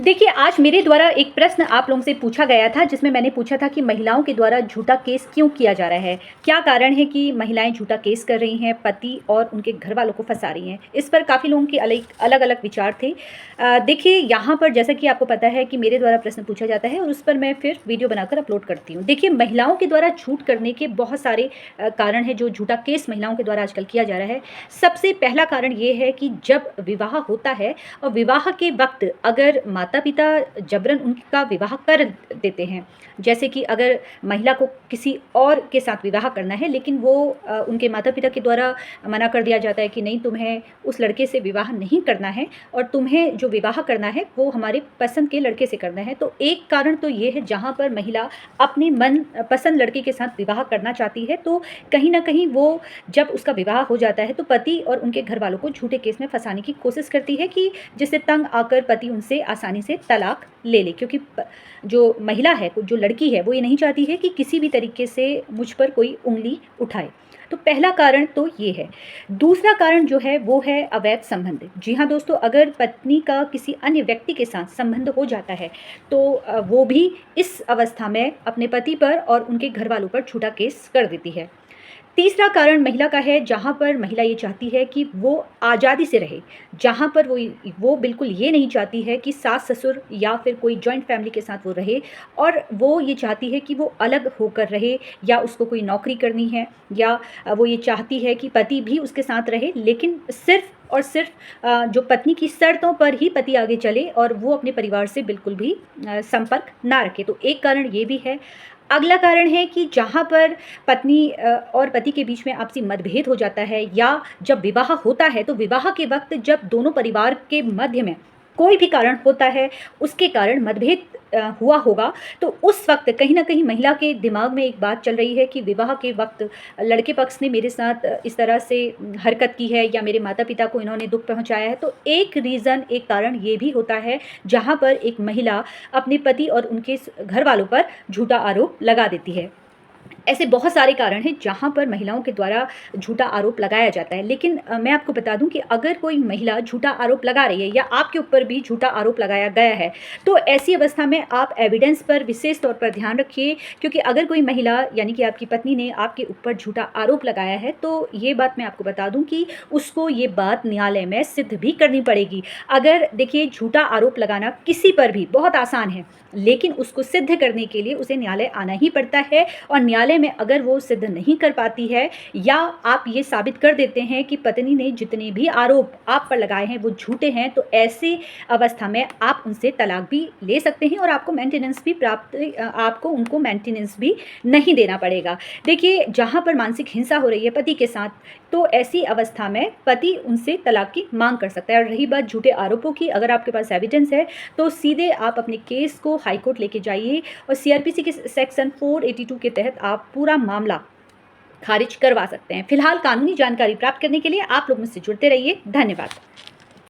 देखिए, आज मेरे द्वारा एक प्रश्न आप लोगों से पूछा गया था, जिसमें मैंने पूछा था कि महिलाओं के द्वारा झूठा केस क्यों किया जा रहा है? क्या कारण है कि महिलाएँ झूठा केस कर रही हैं, पति और उनके घरवालों को फँसा रही हैं? इस पर काफ़ी लोगों के अलग-अलग विचार थे। देखिए, यहाँ पर जैसा कि आपको पता है कि मेरे द्वारा प्रश्न पूछा जाता है और उस पर मैं फिर वीडियो बनाकर अपलोड करती हूँ। देखिए, महिलाओं के द्वारा झूठ करने के बहुत सारे कारण हैं, जो झूठा केस महिलाओं के द्वारा आजकल किया जा रहा है। सबसे पहला कारण ये है कि जब विवाह होता है और विवाह के वक़्त अगर माता-पिता जबरन उनका विवाह कर देते हैं, जैसे कि अगर महिला को किसी और के साथ विवाह करना है, लेकिन वो उनके माता-पिता के द्वारा मना कर दिया जाता है कि नहीं, तुम्हें उस लड़के से विवाह नहीं करना है और तुम्हें जो विवाह करना है वो हमारे पसंद के लड़के से करना है। तो एक कारण तो ये है, जहाँ पर महिला अपने मन पसंद लड़के के साथ विवाह करना चाहती है, तो कहीं न कहीं वो जब उसका विवाह हो जाता है तो पति और उनके घरवालों को झूठे केस में फँसाने की कोशिश करती है, कि जिससे तंग आकर पति उनसे आसानी से तलाक ले ले। क्योंकि जो महिला है, जो लड़की है, वो ये नहीं चाहती है कि किसी भी तरीके से मुझ पर कोई उँगली उठाए। तो पहला कारण तो ये है। दूसरा कारण जो है वो है अवैध संबंध। जी हाँ दोस्तों, अगर पत्नी का किसी अन्य व्यक्ति के साथ संबंध हो जाता है, तो वो भी इस अवस्था में अपने पति पर और उनके घरवालों पर झूठा केस कर देती है। तीसरा कारण महिला का है, जहाँ पर महिला ये चाहती है कि वो आज़ादी से रहे, जहाँ पर वो बिल्कुल ये नहीं चाहती है कि सास-ससुर या फिर कोई जॉइंट फैमिली के साथ वो रहे, और वो ये चाहती है कि वो अलग होकर रहे, या उसको कोई नौकरी करनी है, या वो ये चाहती है कि पति भी उसके साथ रहे, लेकिन सिर्फ़ और सिर्फ़ जो पत्नी की शर्तों पर ही पति आगे चले और वो अपने परिवार से बिल्कुल भी संपर्क ना रखे। तो एक कारण ये भी है। अगला कारण है कि जहाँ पर पत्नी और पति के बीच में आपसी मतभेद हो जाता है, या जब विवाह होता है, तो विवाह के वक़्त जब दोनों परिवार के मध्य में कोई भी कारण होता है, उसके कारण मतभेद हुआ होगा, तो उस वक़्त कहीं न कहीं महिला के दिमाग में एक बात चल रही है कि विवाह के वक़्त लड़के पक्ष ने मेरे साथ इस तरह से हरकत की है, या मेरे माता-पिता को इन्होंने दुःख पहुँचाया है। तो एक रीज़न, एक कारण ये भी होता है, जहाँ पर एक महिला अपने पति और उनके घरवालों पर झूठा आरोप लगा देती है। ऐसे बहुत सारे कारण हैं जहाँ पर महिलाओं के द्वारा झूठा आरोप लगाया जाता है। लेकिन मैं आपको बता दूँ कि अगर कोई महिला झूठा आरोप लगा रही है, या आपके ऊपर भी झूठा आरोप लगाया गया है, तो ऐसी अवस्था में आप एविडेंस पर विशेष तौर पर ध्यान रखिए। क्योंकि अगर कोई महिला, यानी कि आपकी पत्नी ने आपके ऊपर झूठा आरोप लगाया है, तो ये बात मैं आपको बता दूँ कि उसको ये बात न्यायालय में सिद्ध भी करनी पड़ेगी। अगर देखिए, झूठा आरोप लगाना किसी पर भी बहुत आसान है, लेकिन उसको सिद्ध करने के लिए उसे न्यायालय आना ही पड़ता है, और न्यायालय में अगर वो सिद्ध नहीं कर पाती है, या आप ये साबित कर देते हैं कि पत्नी ने जितने भी आरोप आप पर लगाए हैं वो झूठे हैं, तो ऐसी अवस्था में आप उनसे तलाक भी ले सकते हैं, और आपको मेंटेनेंस भी आपको उनको मेंटेनेंस भी नहीं देना पड़ेगा। देखिए, जहाँ पर मानसिक हिंसा हो रही है पति के साथ, तो ऐसी अवस्था में पति उनसे तलाक की मांग कर सकता है। और रही बात झूठे आरोपों की, अगर आपके पास एविडेंस है, तो सीधे आप अपने केस को हाई कोर्ट लेके जाइए, और सीआरपीसी के सेक्शन 482 के तहत आप पूरा मामला खारिज करवा सकते हैं। फिलहाल कानूनी जानकारी प्राप्त करने के लिए आप लोग मुझसे जुड़ते रहिए। धन्यवाद।